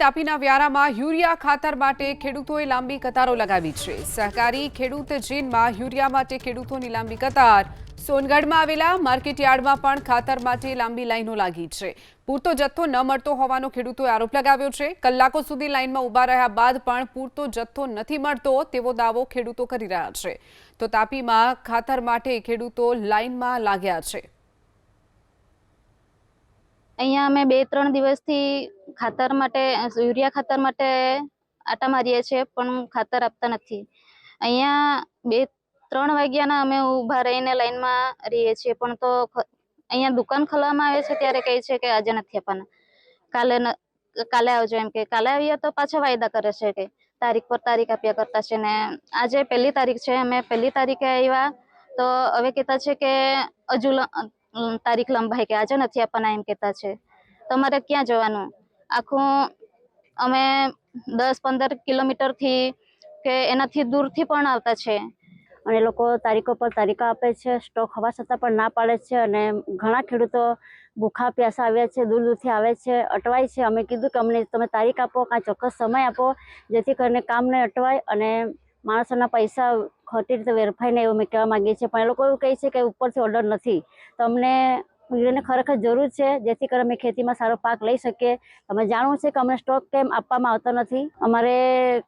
તાપીના વ્યારામાં urea ખાતર માટે ખેડૂતોએ લાંબી કતારો લગાવી છે। સહકારી ખેડૂત જીનમાં યુરિયા માટે ખેડૂતોની લાંબી કતાર। સોનગઢમાં આવેલા માર્કેટયાર્ડમાં પણ ખાતર માટે લાંબી લાઈનો લાગી છે। પૂરતો જથ્થો ન મળતો હોવાનો ખેડૂતોએ આરોપ લગાવ્યો છે। કલાકો સુધી લાઈનમાં ઊભા રહ્યા બાદ પણ પૂરતો જથ્થો નથી મળતો તેવો દાવો ખેડૂતો કરી રહ્યા છે। તો તાપીમાં ખાતર માટે ખેડૂતો લાઈનમાં લાગ્યા છે। અહીંયા અમે 2-3 દિવસથી ખાતર માટે યુરિયા ખાતર માટે આટા મારીએ છીએ પણ ખાતર આપતા નથી। અહીંયા 2-3 વાગ્યાના અમે ઊભા રહીને લાઈનમાં રહીએ છીએ પણ તો અહીંયા દુકાન ખોલવામાં આવે છે ત્યારે કહે છે કે આજે નથી આપવાના, કાલે આવજો એમ કે કાલે આવીએ તો પાછા વાયદા કરે છે કે તારીખ પર તારીખ આપ્યા કરતા છે ને આજે 1લી તારીખ છે, અમે 1લી તારીખે આવ્યા તો હવે કહેતા છે કે હજુ તારીખ લંબાઈ કે આજે નથી આપવાના એમ કહેતા છે। તમારે ક્યાં જવાનું? આખું અમે 10-15 કિલોમીટરથી કે એનાથી દૂરથી પણ આવતા છે અને લોકો તારીખો પર તારીખો આપે છે, સ્ટોક હોવા છતાં પણ ના પાડે છે અને ઘણા ખેડૂતો ભૂખા પ્યાસા આવ્યા છે, દૂર દૂરથી આવે છે, અટવાય છે। અમે કીધું કે અમને તમે તારીખ આપો, કાં ચોક્કસ સમય આપો જેથી કરીને કામ નહીં અટવાય અને માણસોના પૈસા ખોટી રીતે વેરફાય નહીં એવું અમે કહેવા માંગીએ છીએ। પણ એ લોકો એવું કહે છે કે ઉપરથી ઓર્ડર નથી, તો અમને એને ખરેખર જરૂર છે જેથી કરીને અમે ખેતીમાં સારો પાક લઈ શકીએ। અમે જાણવું છે કે અમને સ્ટોક કેમ આપવામાં આવતો નથી। અમારે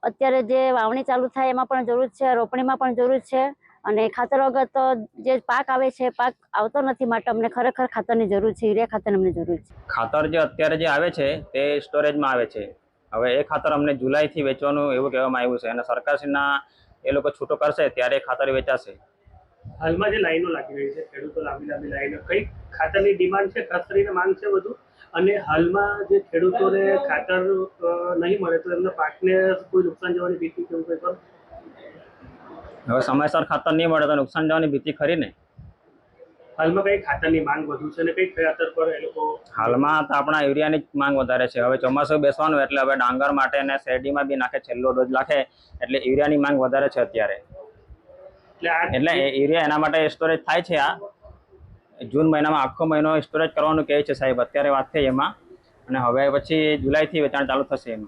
અત્યારે જે વાવણી ચાલુ થાય એમાં પણ જરૂર છે, રોપણીમાં પણ જરૂર છે અને ખાતર વગર તો જે પાક આવે છે પાક આવતો નથી, માટે અમને ખરેખર ખાતરની જરૂર છે, યુરિયા ખાતરની અમને જરૂર છે। ખાતર જે અત્યારે જે આવે છે તે સ્ટોરેજમાં આવે છે। હવે એ ખાતર અમને જુલાઈથી વેચવાનું એવું કહેવામાં આવ્યું છે અને સરકારશ્રીના એ લોકો છૂટો કરશે ત્યારે ખાતર વેચાશે। હાલમાં જે લાઈનો લાગી રહી છે, ખેડૂતો લાંબી લાઈનો, કઈ ખાતરની ડિમાન્ડ છે, ખાસ કરીને માંગ છે વધુ, અને હાલમાં જે ખેડૂતોને ખાતર નહીં મળે તો એમના પાકને કોઈ નુકસાન જવાની ભીતિ કેવું કંઈ ખરું? હવે સમયસર ખાતર નહીં મળે તો નુકસાન જવાની ભીતિ ખરી ને। હાલમાં કઈ ખાતરની માંગ વધુ છે અને કઈ ખાતર પર એ લોકો? હાલમાં તો આપણા યુરિયાની જ માંગ વધારે છે। હવે ચોમાસું બેસવાનું એટલે હવે ડાંગર માટે અને શેરડીમાં બી નાખે, છેલ્લો ડોઝ નાખે એટલે યુરિયાની માંગ વધારે છે અત્યારે। એટલે યુરિયા એના માટે સ્ટોરેજ થાય છે। આ જૂન મહિનામાં આખો મહિનો સ્ટોરેજ કરવાનું કહે છે સાહેબ, અત્યારે વાત થઈ એમાં, અને હવે પછી જુલાઈથી વેચાણ ચાલુ થશે એનું।